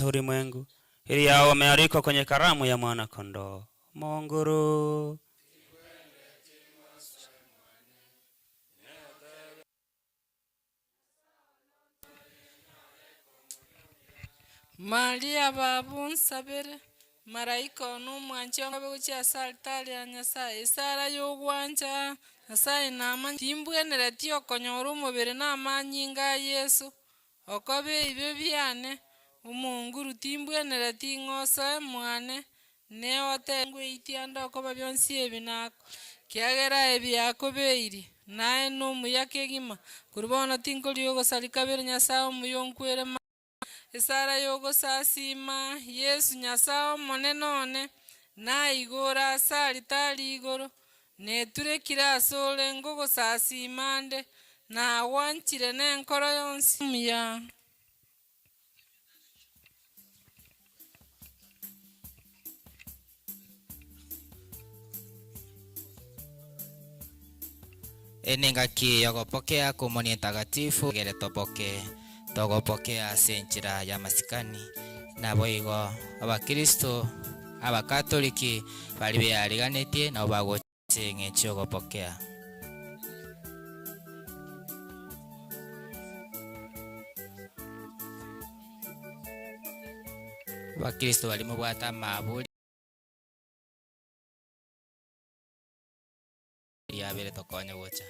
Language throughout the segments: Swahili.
ulimwengu ili hao wamealikwa kwenye karamu ya mwana kondoo. Mongoro Maria babu sabere maraika n'umwanje ngabe gucya saltari ya Nyasaye isara y'ugwanja Nyasaye nama timbwenera tiyo konyora umubiri n'amanyi nga Yesu okobe ibyo byane umunguru timbwenera tingosa mwane neote ngwitianda okoba byonsi ebinako kiagera ebyakobeiri naye n'omuyakegima kuribona tinkoli yogosalika bere Nyasaye omuyonkwere isara yogo sasima Yesu Nyasaye monenone na igora sali tali igoro neture kirasole ngogo sasimande na wanchire nenkoro yonsi ya enengaki yogopokea komoni takatifu gere togopokea senchira ya masikani nabo igo abakristo abakatoliki bali beariganetie nabo bagotse ng'echi ogopokea abakristo bali mubwata maburi yabere tokonya gocha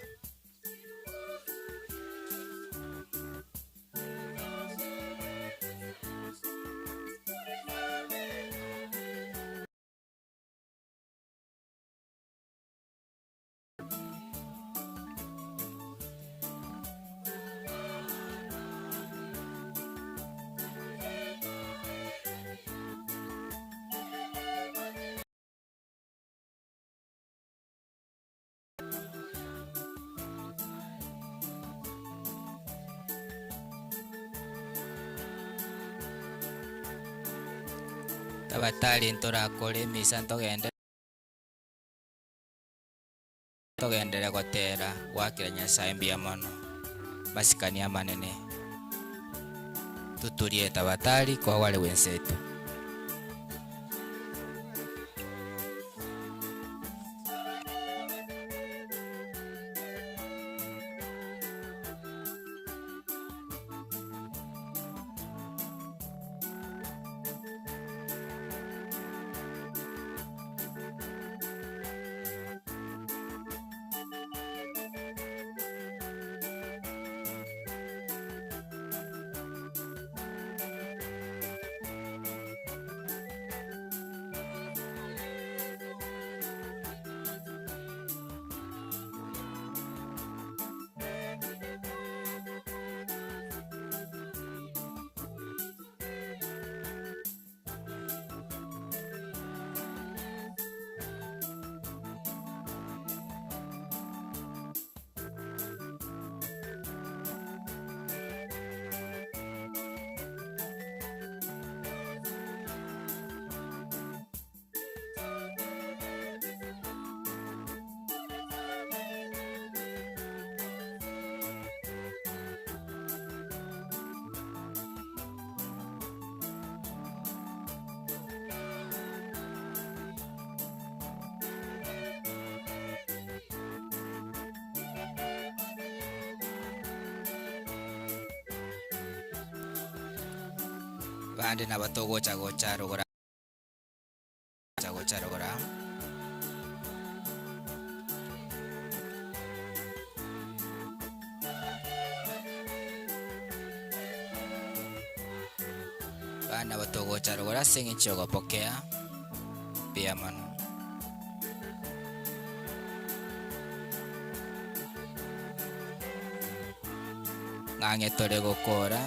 tabatali ntorakore misa togendere gotera gwakira Nyasaye mbia mono masikani amanene tuturie tabatali kwa wale wenzetu. Bande na batogo chagocha rogora bana batogo charogora sengichi ogopokea pia mano ng'ang'e tore gokora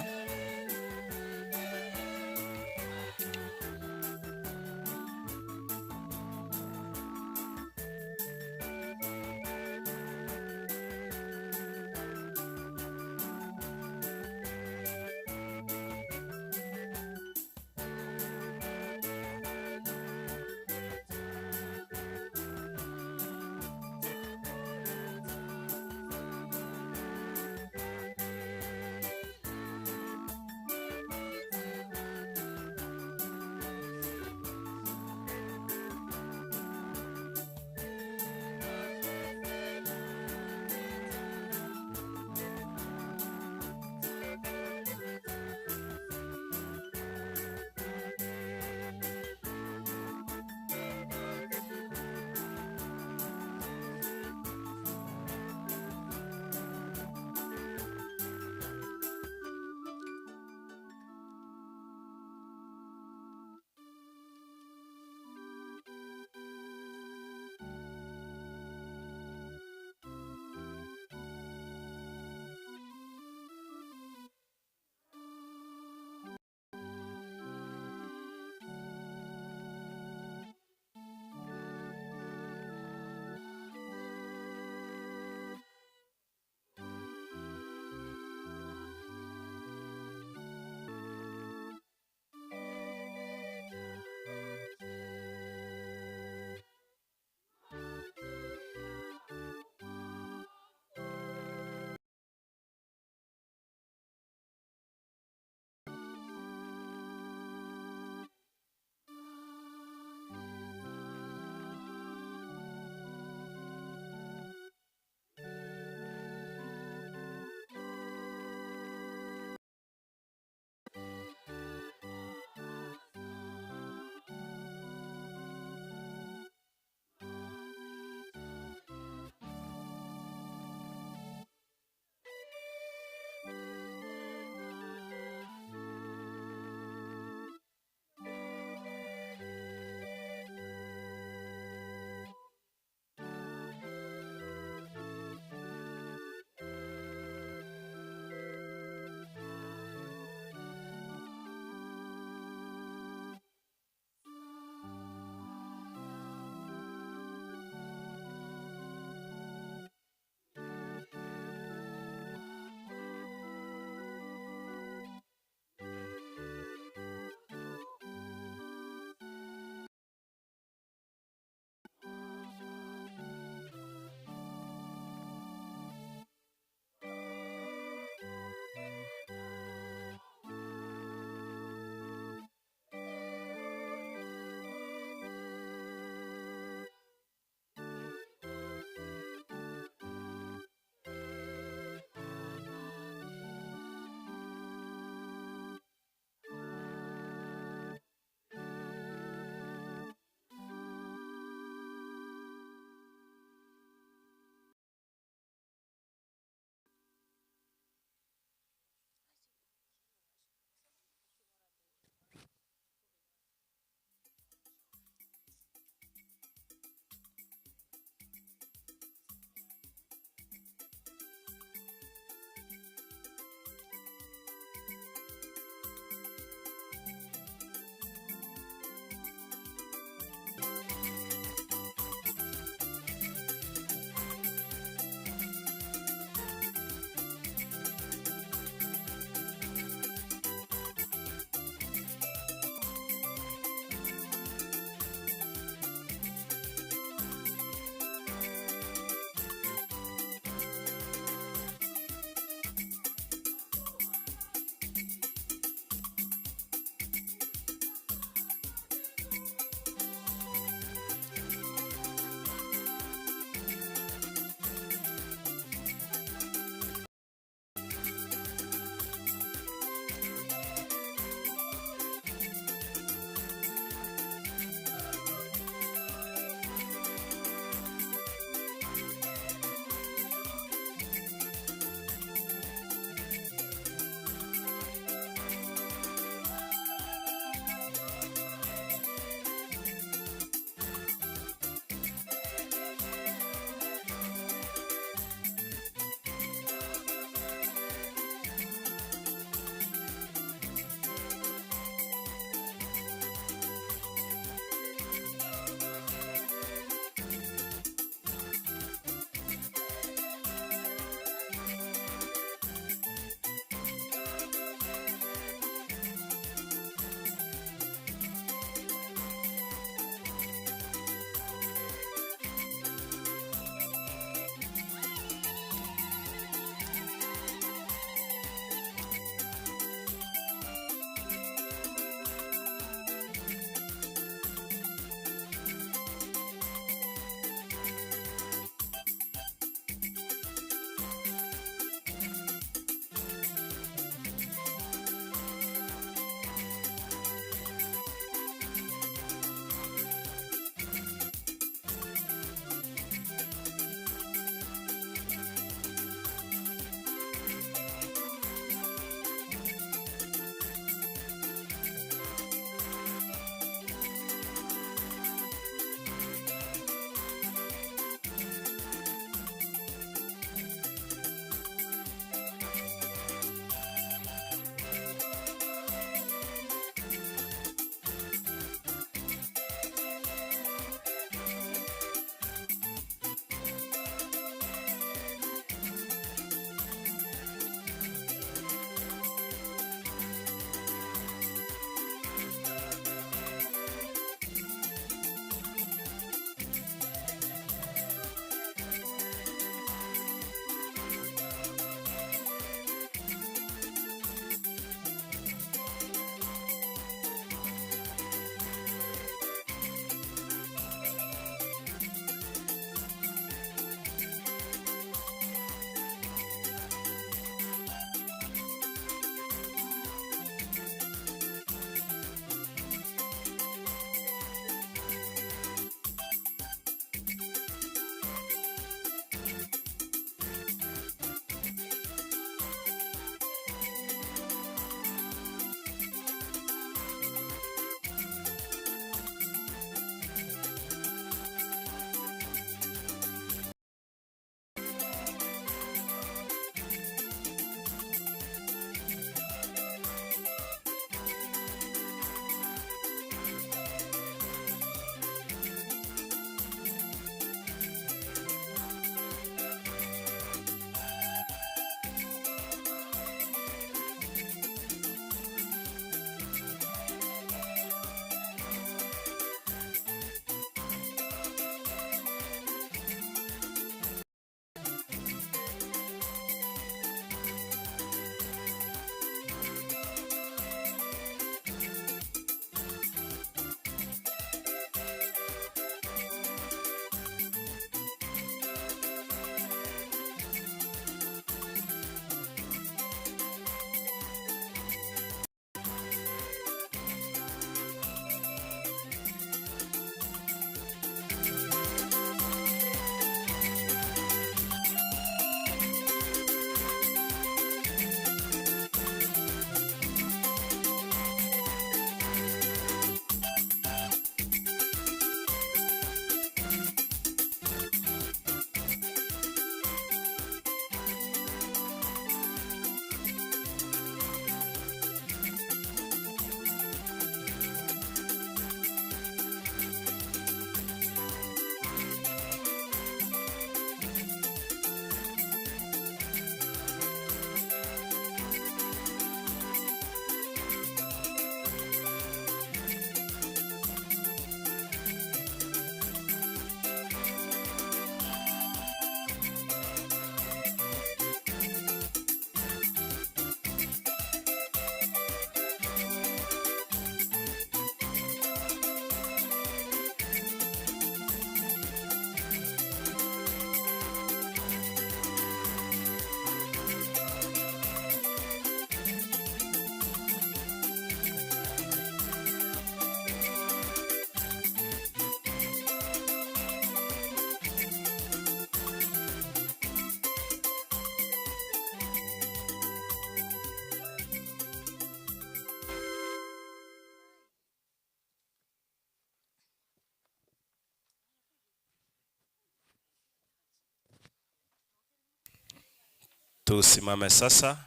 Tusimame sasa,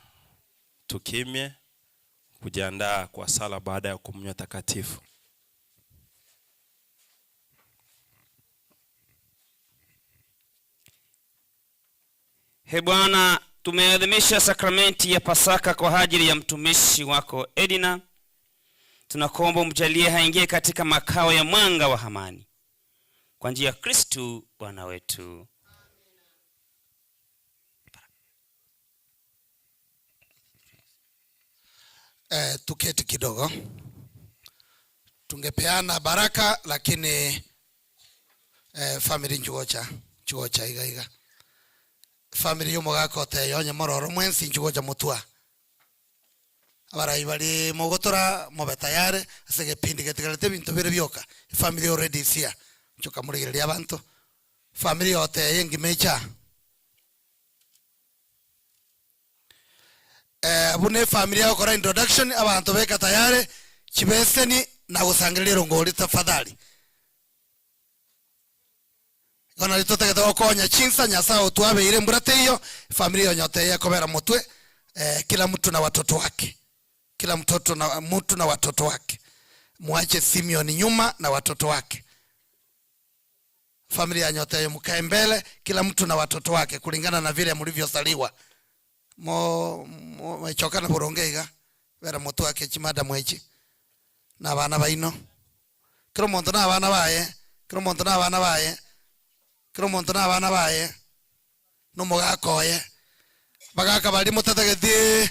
tukimye kujiandaa kwa sala baada ya komunyo takatifu. He Bwana, tumeadhimisha sakramenti ya Pasaka kwa ajili ya mtumishi wako Edina. Tunakuomba umjalie haingie katika makao ya mwanga wa amani. Kwa njia ya Kristo Bwana wetu. Tuketi kidogo. Tungepeana baraka lakini family njugocha iga. Family yomogako te yonye mororo mwensi njugocha mutua. Abarai bali mogotora mobe tayari asege pindi getigalete bintu bire byoka. Family already is here. Chuka murigiria abantu. Family yote yengi mecha. Bune familia yako introduction abantu beka tayari chibeseni na gusangirira ngori tafadhali. Gona litoteke tokonya chinsa nyasao tuabe ile mburate hiyo familia nyote yako bera mutwe kila mtu na watoto wake. Kila mtu na watoto wake. Muache Simeon nyuma na watoto wake. Familia nyote hiyo mkae mbele kila mtu na watoto wake kulingana na vile mlivyozaliwa. Chokana burongeiga vera mutu wake chimada mwechi na abana baino kiro muntu na abana baye no mugakoye bagaka bali mutategeti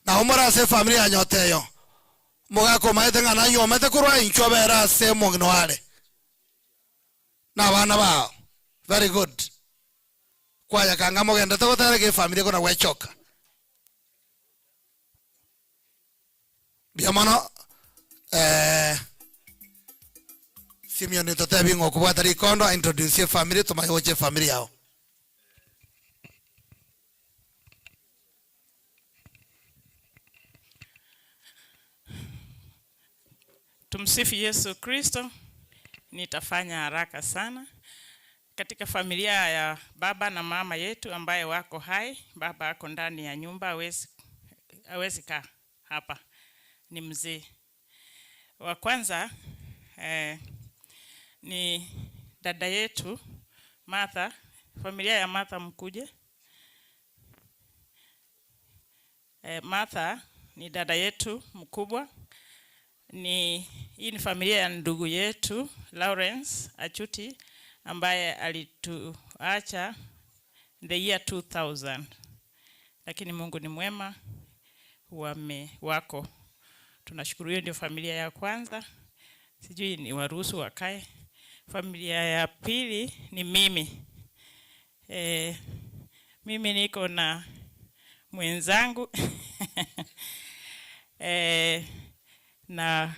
na umara se familia nyote yo mugako maete ngana nyomete kurwa incho bera se mugno wale na abana bao. Very good. Kwa ya kanga mogenda to tare ke familia kona wechoka biamano Simeon to tabi ngoko batari kondo introduce family to my oche family yao. Tumsifu Yesu Kristo. Nitafanya haraka sana. Katika familia ya baba na mama yetu ambaye wako hai, baba ako ndani ya nyumba, hawezi kaa hapa, ni mzee. Wa kwanza ni dada yetu Martha, familia ya Martha mkuje. Martha ni dada yetu mkubwa. Hii ni familia ya ndugu yetu Lawrence Achuti ambaye alituacha the year 2000. Lakini Mungu ni mwema, wako. Tunashukuru. Hiyo ndio familia ya kwanza. Sijui ni waruhusu wakae. Familia ya pili ni mimi. Mimi niko na mwenzangu na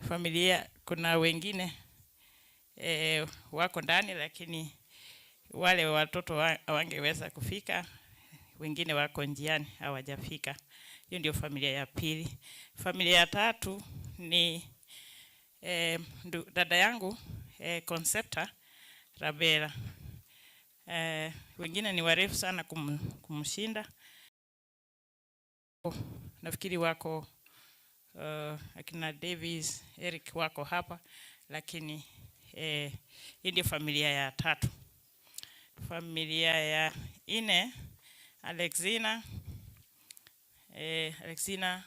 familia kuna wengine wako ndani, lakini wale watoto hawangeweza kufika, wengine wako njiani hawajafika. Hiyo ndio familia ya pili. Familia ya tatu ni dada yangu Concepta Rabela. Wengine ni warefu sana kumshinda. Nafikiri wako akina Davis, Eric wako hapa, lakini hii ndio familia ya tatu. Familia ya nne Alexina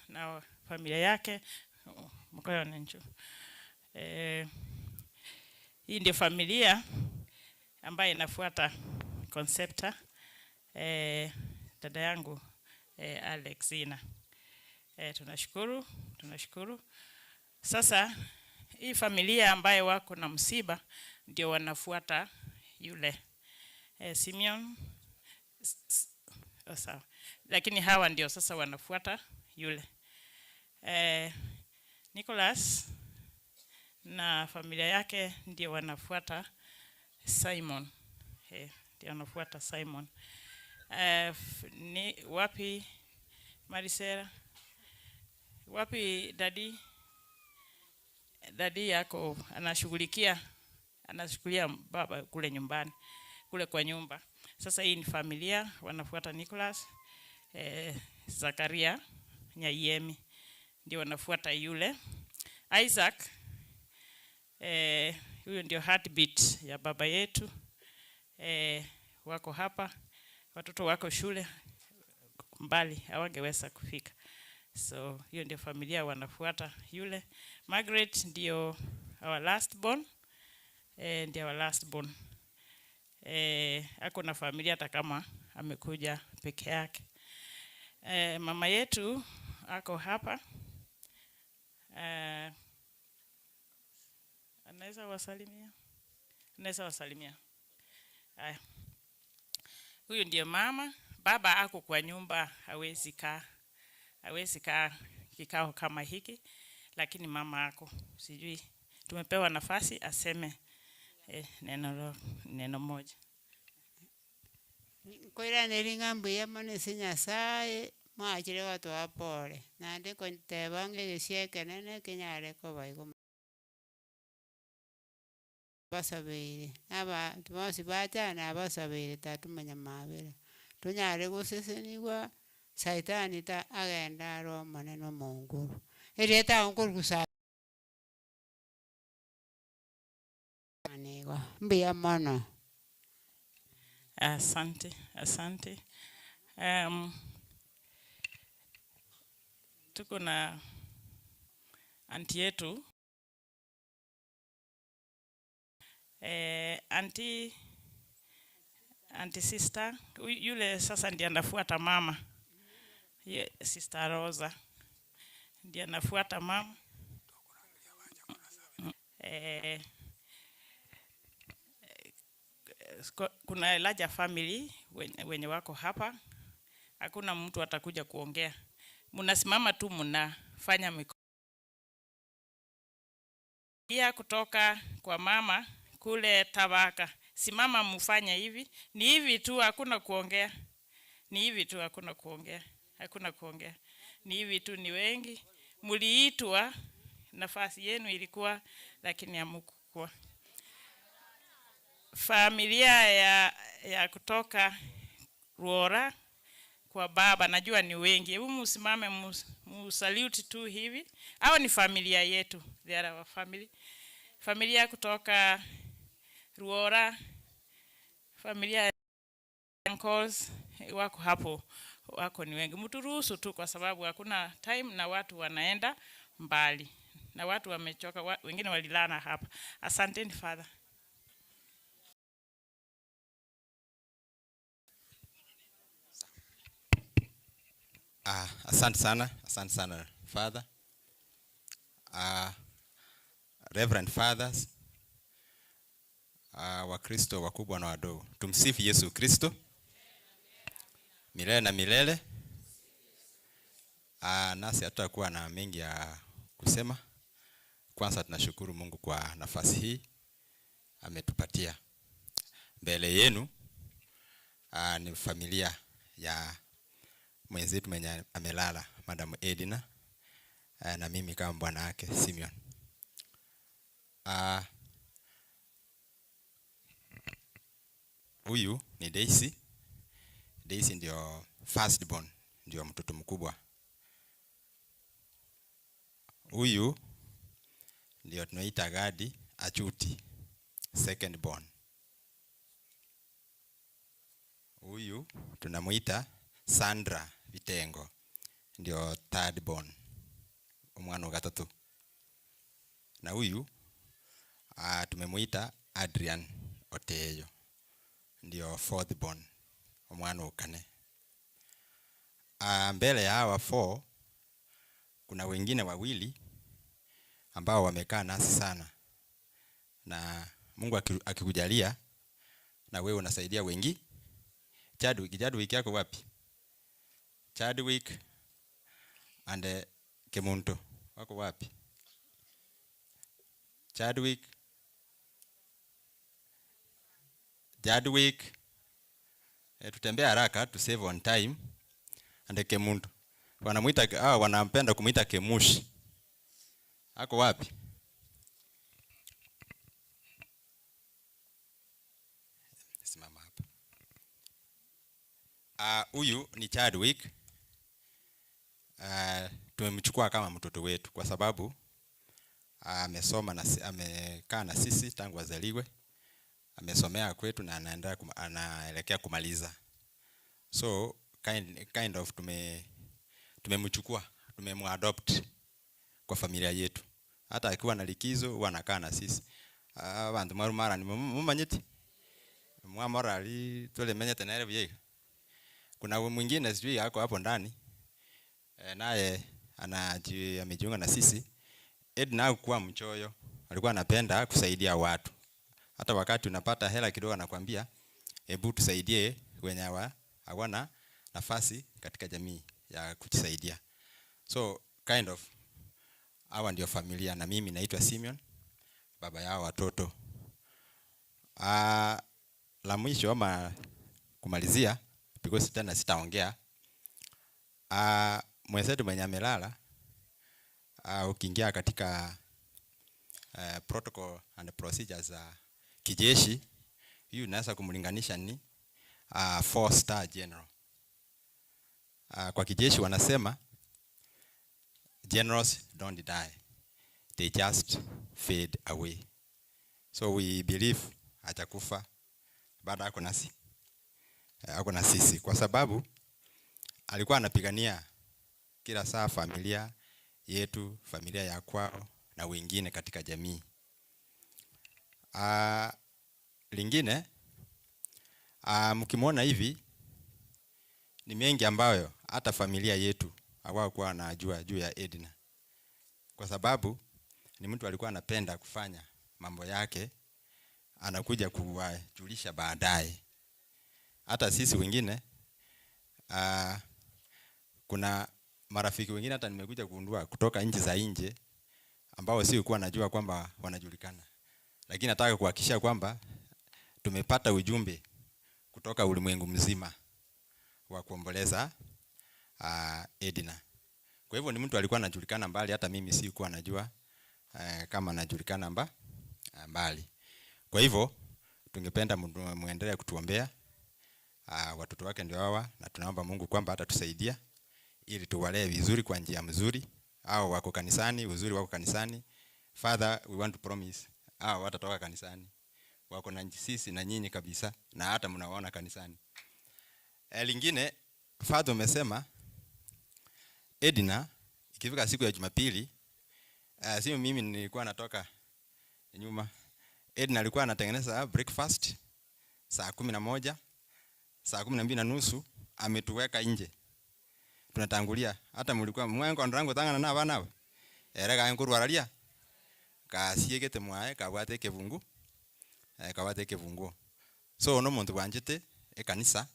na familia yake mkoa Nencho. Hii ndio familia ambayo inafuata Concepta, dada yangu Alexina. Tunashukuru. Sasa hii familia ambayo wako na msiba ndio wanafuata yule Simeon. Sawa. Lakini hawa ndio sasa wanafuata yule Nicholas na familia yake ndio wanafuata Simon. Ndio wanafuata Simon. Ni wapi Marisera? Wapi dadi yako anashughulia baba kule nyumbani, kule kwa nyumba. Sasa hii ni familia wanafuata Nicholas, Zakaria Nyaiemi ndio wanafuata yule. Isaac, huyo ndio heartbeat ya baba yetu. Wako hapa, watoto wako shule mbali, hawangeweza kufika. So hiyo ndio familia wanafuata yule. Margaret ndio our last born, ndio our last born. Ako na familia hata kama amekuja peke yake. Mama yetu ako hapa. Anaweza wasalimia? Anaweza wasalimia. Huyu ndio mama. Baba ako kwa nyumba, hawezi kaa kikao kama hiki, lakini mama ako, sijui tumepewa nafasi aseme neno moja. Koira nelingambu ya manesi Nyasaye mwachire watu wapole na ndiko tebange gisieke nene kinyare ko baigo basabire aba tumosi bajana basabire tatumanya mabere tunyare gusesenigwa saitani ta agenda ro maneno Mungu ereta onkurusa anego mbia mono. Asante. Tuko na anti yetu. Anti sister, yule sasa ndiye anafuata mama. Sister Rosa. Ndiye anafuata mama. Kuna larger family wenye wako hapa. Hakuna mtu atakuja kuongea. Mnasimama tu mnafanya mikono. Pia kutoka kwa mama kule Tabaka. Simama mfanya hivi. Ni hivi tu hakuna kuongea. Ni hivi tu hakuna kuongea. Hakuna kuongea. Ni hivi tu ni wengi. Mliitwa, nafasi yenu ilikuwa lakini hamkuwa. Familia ya kutoka Ruora kwa baba najua ni wengi. Hebu msimame musalute tu hivi. Hao ni familia yetu. They are our family. Familia kutoka Ruora, familia ya uncles wako hapo, wako ni wengi. Mturuhusu tu kwa sababu hakuna time na watu wanaenda mbali. Na watu wamechoka, wengine walilala hapa. Asanteni Father. Asante sana Father. Reverend Fathers, Wakristo wakubwa na wadogo. Tumsifu Yesu Kristo. Milele na milele. Nasi hatutakuwa na mengi ya kusema. Kwanza tunashukuru Mungu kwa nafasi hii ametupatia. Mbele yenu ni familia ya mwenzetu mwenye amelala, Madam Edina, na mimi kama bwana wake Simeon. Huyu ni Daisy. Daisy ndio first born, ndio mtoto mkubwa. Huyu ndio tunaita Gadi Achuti, second born. Huyu tunamuita Sandra Vitengo, ndio third born, umwana wa gatatu. Na huyu tumemuita Adrian Oteyo, ndio fourth born, umwana wa kane. Mbele ya hawa 4 kuna wengine wawili ambao wamekaa nasi sana, na Mungu akikujalia na wewe unasaidia wengi. Chadwick yako wapi? Chadwick and Kemunto wako wapi? Chadwick, tutembea haraka to save on time. And Kemunto wanamuita wanampenda kumuita Kemushi. Ako wapi? Simama hapa. Huyu ni Chadwick. Tumemchukua kama mtoto wetu kwa sababu amesoma na amekaa na sisi tangu azaliwe. Amesomea kwetu na anaelekea kumaliza. So kind of tumemchukua, tumemadopt kwa familia yetu. Hata akiwa na likizo huwa anakaa na sisi. Abantu mara ni mumanyiti. Mwamora ali tole menyete na ile bie. Kuna mwingine sijui yako hapo ndani. Naye amejiunga na sisi. Edna hakuwa mchoyo. Alikuwa anapenda kusaidia watu. Hata wakati unapata hela kidogo anakuambia, hebu tusaidie wenye hawana nafasi katika jamii ya kujisaidia. So kind of hawa ndio familia, na mimi naitwa Simeon, baba yao watoto. La mwisho ama kumalizia, because tena sitaongea. Mwenzetu mwenye amelala, ukiingia katika protocol and procedures kijeshi, hiyo unaweza kumlinganisha ni 4-star general. Kwa kijeshi wanasema generals don't die, they just fade away. So we believe atakufa baada yako nasi, ako na sisi, kwa sababu alikuwa anapigania kila saa familia yetu, familia ya kwao na wengine katika jamii. Lingine, mkimwona hivi ni mengi ambayo hata familia yetu hawakuwa wanajua juu ya Edna, kwa sababu ni mtu alikuwa anapenda kufanya mambo yake, anakuja kuwajulisha baadaye. Hata sisi wengine, kuna marafiki wengine hata nimekuja kugundua kutoka nchi za nje ambao si kuwa najua kwamba wanajulikana, lakini nataka kuhakikisha kwamba tumepata ujumbe kutoka ulimwengu mzima wa kuomboleza Edna. Kwa hivyo ni mtu alikuwa anajulikana mbali, hata mimi si kuwa najua kama anajulikana mbali. Kwa hivyo tungependa muendelee kutuombea. Watoto wake ndio hawa, na tunaomba Mungu kwamba atatusaidia ili tuwalee vizuri kwa njia mzuri. Hao wako kanisani, uzuri wako kanisani. Father, we want to promise hao watatoka kanisani, wako na sisi na nyinyi kabisa, na hata mnawaona kanisani. Lingine, Father umesema Edna ikifika siku ya Jumapili, sio mimi nilikuwa natoka nyuma, Edna alikuwa anatengeneza breakfast saa 11, saa 12:30 ametuweka nje. Tunatangulia, hata mlikuwa mwangu ndrango tangana na bana. Erega nkuru aralia. Kasiegete mwae kabwate kevungu. Kabwate kevungu. So no muntu wanjete ekanisa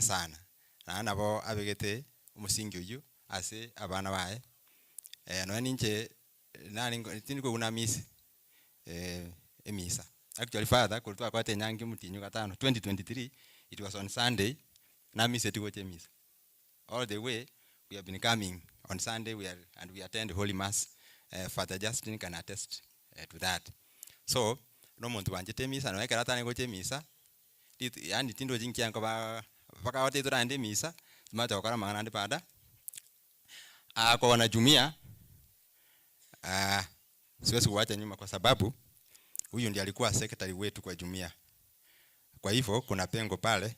sana. Na nabo abegete umusingi uyu ase abana bae. No ninje nani tiniko una miss emisa. Actually Father kulitwa kwate nyangi mutinyu gatano 2023, it was on Sunday. Na miss etigoche miss. All the way we have been coming on Sunday, and we attend Holy Mass. Father Justin can attest to that. So no muntu wanjete misa no ekera tane goche misa. Yani tindo jinki yanko baka wote turande misa, tumata okara mangana ndi pada. Kwa wanajumia siwezi kuacha nyuma, kwa sababu huyu ndiye alikuwa secretary wetu kwa jumia. Kwa hivyo kuna pengo pale,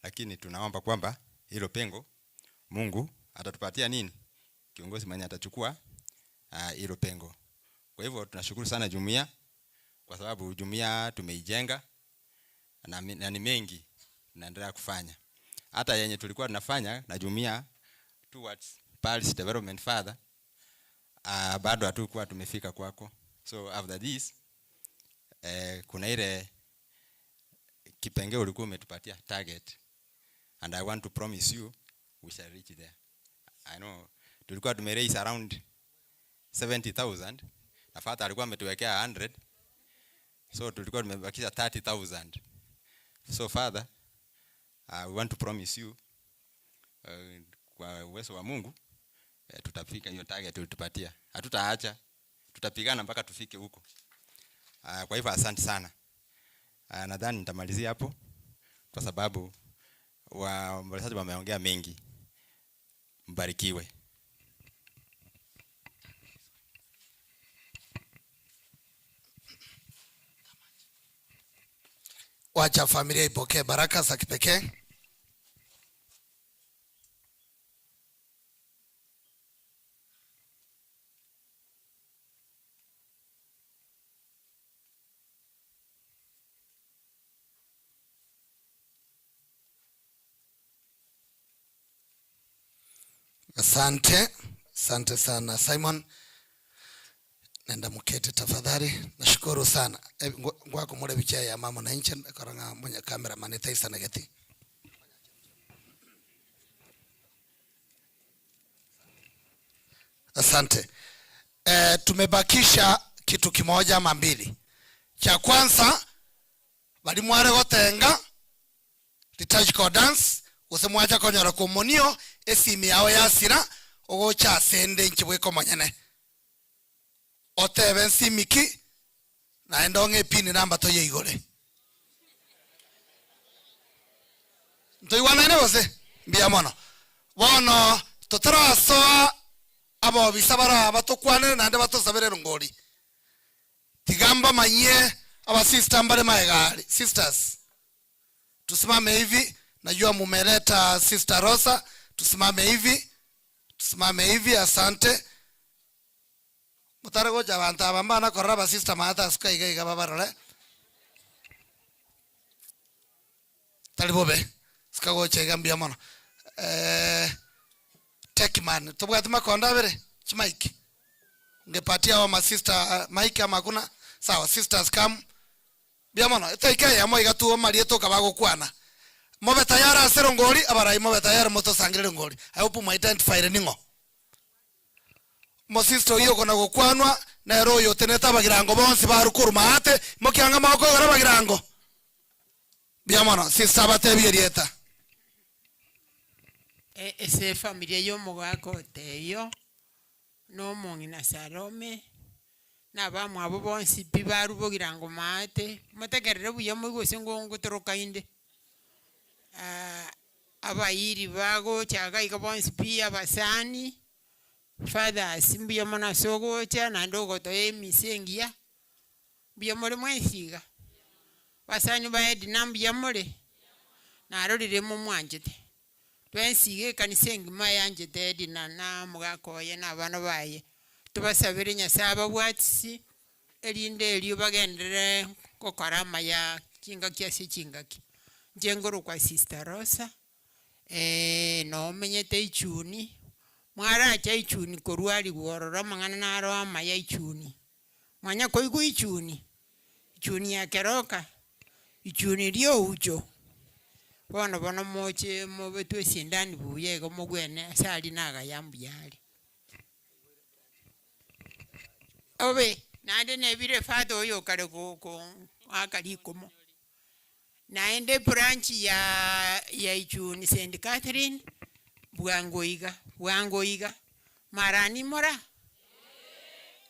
lakini tunaomba kwamba hilo pengo Mungu atatupatia nini? Kiongozi mwenye atachukua hilo pengo. Kwa hivyo tunashukuru sana jumuiya, kwa sababu jumuiya tumeijenga na ni mengi tunaendelea kufanya. Hata yenye tulikuwa tunafanya na jumuiya towards Paris Development Father, bado hatukuwa tumefika kwako. So after this kuna ile kipengele ulikuwa umetupatia target, and I want to promise you we shall reach there. I know tulikuwa tumeraise around 70,000, na Father alikuwa ametuwekea 100, so tulikuwa tumebakisha 30,000. So Father, we want to promise you kwa uwezo wa Mungu tutafika hiyo target tulitupatia. Hatutaacha, tutapigana mpaka tufike huko. Kwa hivyo asante sana. Nadhani nitamalizia hapo, kwa sababu waombolezaji wameongea mengi. Mbarikiwe. Wacha familia ipokee baraka za kipekee. Asante, asante sana Simon. Nenda mkete tafadhali. Nashukuru sana. Ngwako mure bicha ya mama na inche karanga mwenye kamera maneta isa negati. Asante. Tumebakisha kitu kimoja ama mbili. Cha kwanza balimware gotenga liturgical dance usemwacha konyora kumonio esimi yawe yasira ogocha sende nchibweko monyene otebe simiki na endonge pini namba toye igore ntoiwana ine bose mbia mono bono totarasoa abo bisabara batokwane nande batosabere ngori tigamba manye aba sister mbale maegari sisters tusimame hivi. Najua mumeleta Sister Rosa, tusimame hivi, asante. Mutarago jabanta bamba na koraba Sister Mata suka iga babarole. Talibobe, suka go chega mbia mono. Tekman, tubwati makonda bere, chimike. Ungepatia wa sister Mike ama kuna? Sawa, sisters come. Bia mono, itaika ya mo igatuo marieto kabago kwana. Mobe tayara asero ngoli abarai mobe tayara moto sangire ngoli. I hope mu identify ningo. Mo sister yo kona gukwanwa na ro yo teneta bagirango bonsi barukuru maate mokyanga mako gara bagirango. Biamono sister batebi erieta. Ese familia yo mugako teyo no mongi na Salome na bamu abo bonsi bibaru bogirango maate motegerere buya mo gose ngongo toroka inde. Abayiri bago chaga ikabonsi pia basani fathers mbia mona sogo cha na ndogo to emisengia bia mole mwensiga basani baedi nambia mole na arorire mu mwanjete twensige kanisengi mayanje dedi na mugako ye na bana baye tubasabire nyasaba bwatsi elinde eliyo bagendere kokarama ya kinga kiasi chingaki jengoro kwa Sister Rosa no menyete ichuni mwara cha ichuni korwali gorora mangana naro amaya ichuni mwanya koigu ichuni ya keroka ichuni rio ucho bono moche mobetu sindani buye go mogwene asali naga yambu yali obe nade nebire fado yo kare ko akali komo naende branch ya ichuni St. Catherine bwangoiga marani mora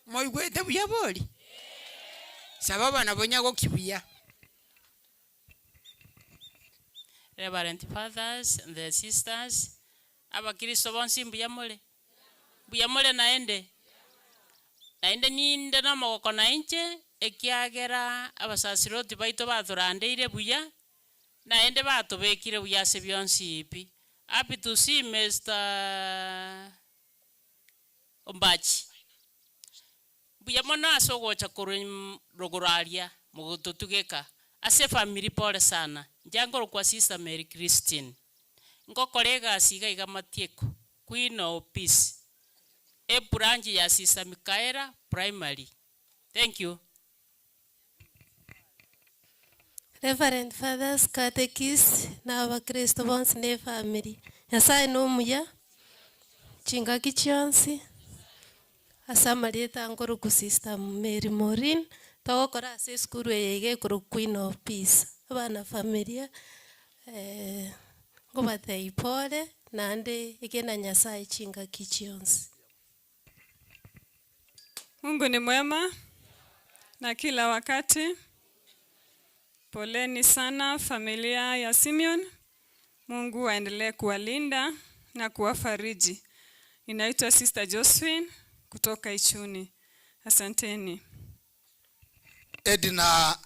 moigwete buya boli sababa na bonyago kibuya. Reverend fathers and the sisters abakristo bonsi buya mole naende ninde na mogoko na inche ekiagera abasasiroti baito bathurandeire buya naende batubekire buya se byonsi ipi. Happy to see Mr. Ombachi buya mona asogocha kuruguraria mugututugeka ase family pole sana njangoro kwa Sister Mary Christine ngokorega siga igamatieko Queen of Peace branch ya Sister Mikaela primary. Thank you. Reverend fathers, catechist na abakristo bonsi ne family Nyasaye n'omuya chingaki chionsi asamalieta ngoro ku Sister Mary Morin togokora ase skuru eyege kuru Queen of Peace abana familia ngobatei pole nande igena Nyasaye chingaki chionsi. Mungu ni mwema na kila wakati. Poleni sana familia ya Simeon Mungu aendelee kuwalinda na kuwafariji. Ninaitwa Sister Josephine kutoka Ichuni. Asanteni. Edina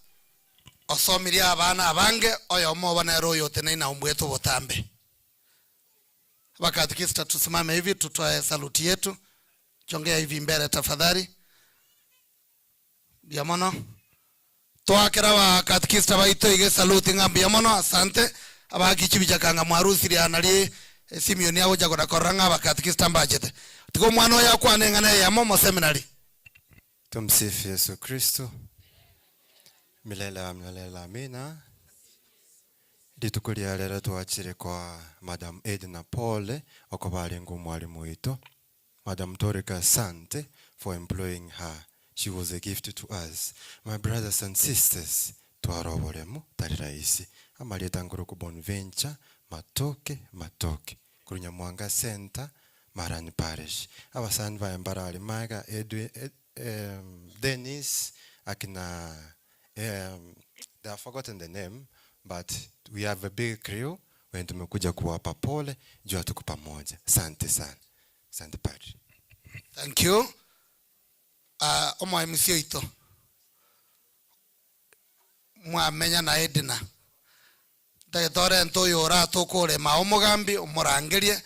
osomiria abana abange oyo mobana royo tena ina umbwetu botambe. Wakatikista tusimame hivi tutoe saluti yetu. Chongea hivi mbele tafadhali. Biamono. Twakera wa katikista baito ige saluti ngambiamono asante. Abagichibija kanga mwarusi ria nali Simeoni awo jago dakoranga abakatikista mbajete. Tiko mwana ya kwanengana ya momo seminary. Tumsifu Yesu Kristo. Milele amina. Litukulia lera tuachire kwa Madam Edna Pole okobali ngumwalimu wito. Madam Torika Sante for employing her. She was a gift to us. My brothers and sisters, tuaroboremu tariraisi. Amaleta nguru ku Bonventure, Matoke. Kurunya Mwanga Center, Marani Parish. Abasani va embarali Maga Dennis akina they have forgotten the name, but we have a big crew when tumekuja kuwapa pole jua tuko pamoja. Asante sana. Asante padri. Thank you. Omo MC ito. Mwamenya na Edna. Dagitore ntoyo ora tokore maomogambi omorangerie.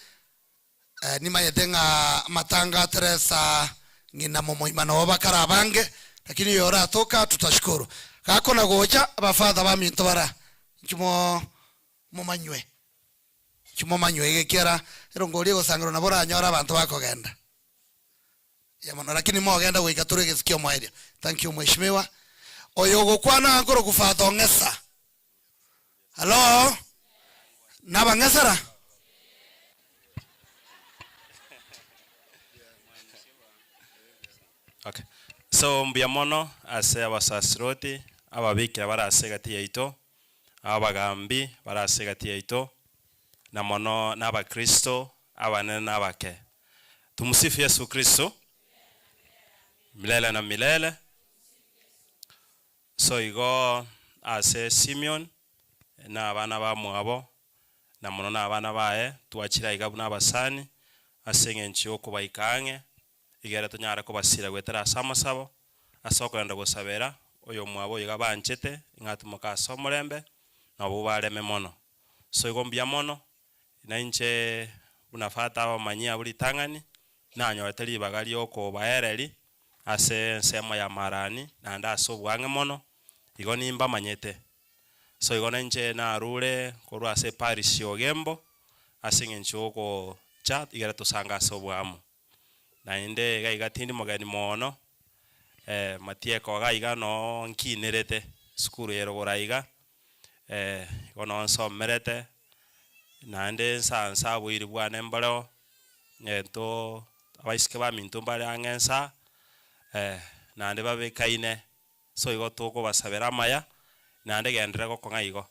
Nima yedenga matanga Teresa ngina momoimana wabakara bange. Lakini yora toka tutashukuru. Kako na gocha abafadha ba minto bara. Nchumo mumanywe. Nchumo manywe gekera erongori gosangiro na bora anyora abantu bakogenda. Yamono lakini mogenda gwikature gisikio mwaeria. Thank you mheshimiwa. Oyo gukwana ngoro kufadha ongesa. Hello? Naba ngesara? Okay. So mbiamono ase abasasiroti ababikira barase gati yaito abagambi barase gati yaito na mono n'abakristo abanene n'abake. Tumusifu Yesu Kristo milele na milele. So igo ase Simeon na abana ba mwabo na mono na abana bae tuachira igabu n'abasani asenge nchyo kubaikange igera tunyara kubasira gwetera asamasabo asokwenda gusabera oyo mwabo yigabanchete ingatumoka somorembe nabo bareme mono. So igombia mono na inche unafata abamanyia buri tangani nanyoreteri bagali oko baereri ase nsemo ya marani na ndaso bwange mono igo nimba manyete. So igo nje na rule korwa ase parish yogembo asinge nchoko chat igera tusanga so bwamo na inde gaiga tindi mogani mono matieko gaiga no nkinerete skuru yero goraiga ono nsomerete na inde sansa bwiri bwane mbalo to abaisike ba mintu mbale angensa na inde babe kaine. So igo toko basabera maya na inde gendere go kongaigo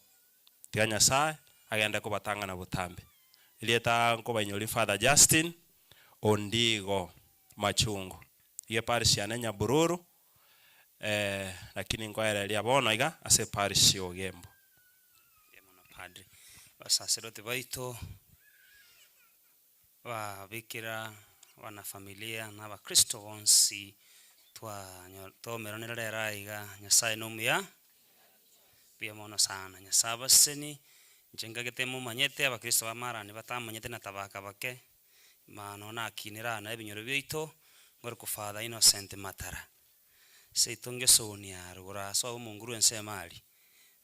tiganya sa agenda ko batanga na butambe ilieta nko banyoli Father Justin Ondigo Machungu iye parish ya Nyabururu lakini ngoereria bono iga ase parish yogembo. Yemono padri basasiroti baito bikira wana familia na bakristo bonsi to meronera raiga Nyasaye nomia pia mono sana Nyasaye seni njenga getemo manyete abakristo bamarani batamanyete na tabaka bake mano na kinira na ebinyoro bito ngor ku Father Innocent Matara seitonge sonia rugura so munguru ensemali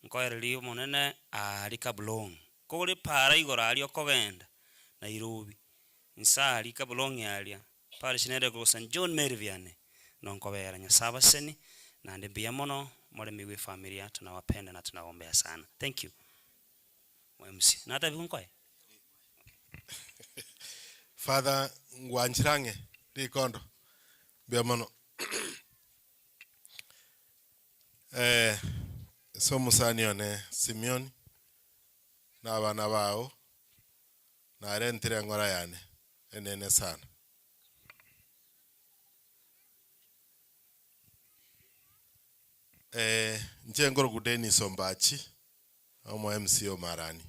nkoereri monene ali kablong kore para igora ali okogenda Nairobi nsali kablong yalia pale shinere ko St John Merviane nonkobera Nyasaye seni na ndembia mono mole miwe familia tunawapenda na tunaombea sana. Thank you MC na hata bikunkoe Father Ngwanchirange Rikondo biamono somusani one Simeon na abana bao na rentire ngora yane enene sana. Njengoro kudeni sombachi omo MCO marani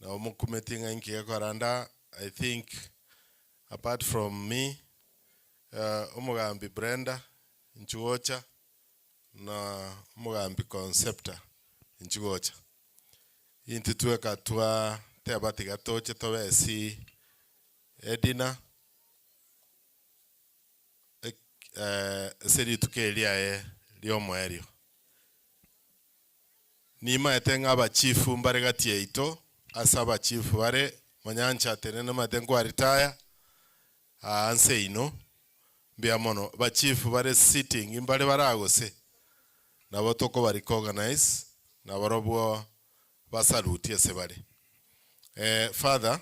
na omukumetinga inki koranda. I think apart from me, umugambi Brenda Nchuocha na umugambi Concepta Nchuocha. Inti tuweka tuwa tebati gatoche towe si Edina seri tukelia lio mwerio. Nima etenga ba chifu mbare gatie ito asaba chifu bare manyancha tenene matengo aritaya anse ino bia mono ba chifu bare sitting imbare baragose na batoko bari organize na barobo basaluti ese bare. Father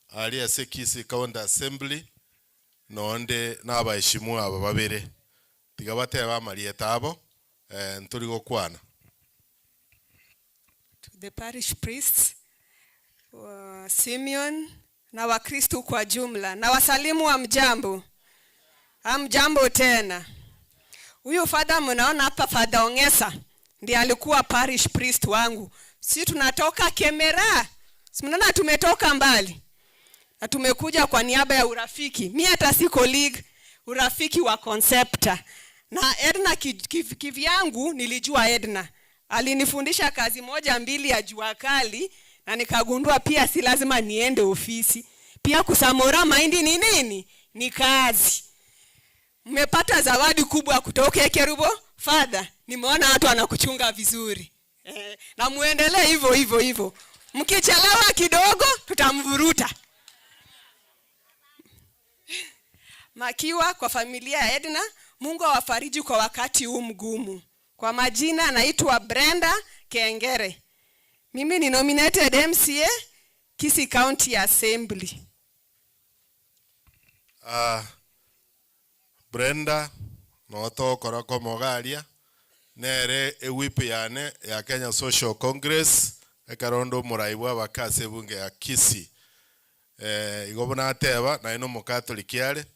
ali ase Kisii County Assembly nonde n'abaheshimu aba babere tigabateba marieta abo nturi gokwana. The parish priests, Simeon na Wakristo kwa jumla na wasalimu wa mjambo. Amjambo tena. Huyu father mnaona hapa, Father Ongesa ndiye alikuwa parish priest wangu. Si tunatoka Kemera. Si mnaona tumetoka mbali. Na tumekuja kwa niaba ya urafiki. Mimi hata si colleague, urafiki wa Concepta. Na Edna kivyangu nilijua Edna. Alinifundisha kazi moja mbili ya jua kali na nikagundua pia si lazima niende ofisi. Pia kusamora mahindi ni nini? Ni kazi. Mmepata zawadi kubwa kutoka Kerubo. Father, nimeona watu wanakuchunga vizuri. Na muendelee hivyo. Mkichelewa kidogo tutamvuruta. Makiwa kwa familia ya Edna, Mungu awafariji kwa wakati huu mgumu. Kwa majina naitwa Brenda Kengere. Mimi ni nominated MCA Kisii County Assembly. Brenda noto korako mogalia nere ewipi yane ya Kenya Social Congress ekarondo muraibwa bakase bunge ya Kisii. Igobona ateba na ino mukatolikiale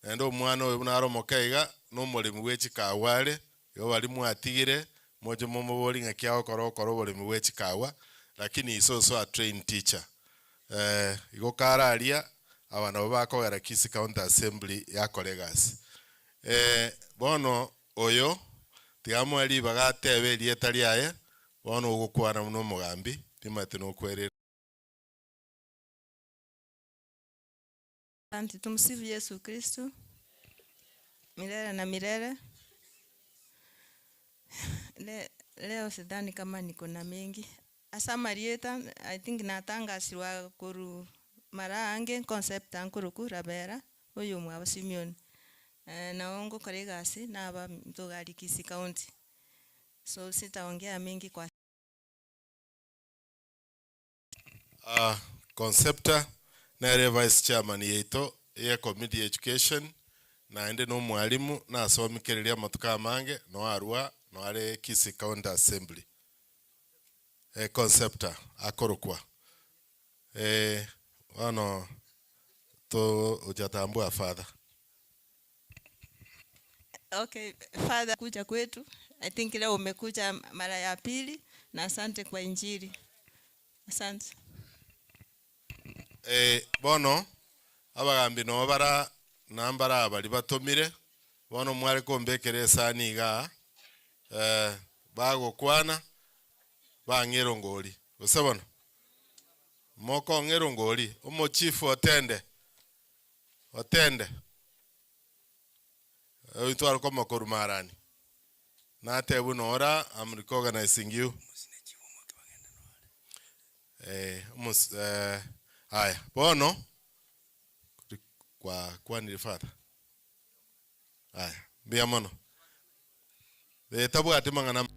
ndo mwana we bunaro mokaiga no mulimi wechi kawale yo bali mwatigire mojo momo boli ngakiao korokoro boli wechi kawa lakini iso a trained teacher. Igo karalia abana bakogera Kisii County Assembly ya colleagues. Bono oyo tiamo ali bagatebe lieta liaye bono ugukwana muno mugambi timate no kwerera. Asante, tumsifu Yesu Kristo milele na milele. Leo sidhani kama niko na mengi. Asa Marieta, I think natangazirwa kuru mara ange concept ankuru kurabera oyo mwa Simeon. Naongo kolegasi na aba mtogari Kisii County. So sitaongea mengi kwa Concepta na vice chairman yeto ya committee education na ende no mwalimu na asomikireria matuka mange no arua no ale Kisii County Assembly. Concepta akorokwa wano to ujatambua father. Okay, Father kuja kwetu. I think leo umekuja mara ya pili na asante kwa injili. Asante. Bono abagambi no bara nambara abali batomire bono mwari kombekere sani ga bago kwana bangero ngoli usabona moko ngero ngoli umo chief otende uitwara kwa makorumarani na tebu nora I'm recognizing you. Haya bono kwa nilifata haya bia mono tabu atimanga na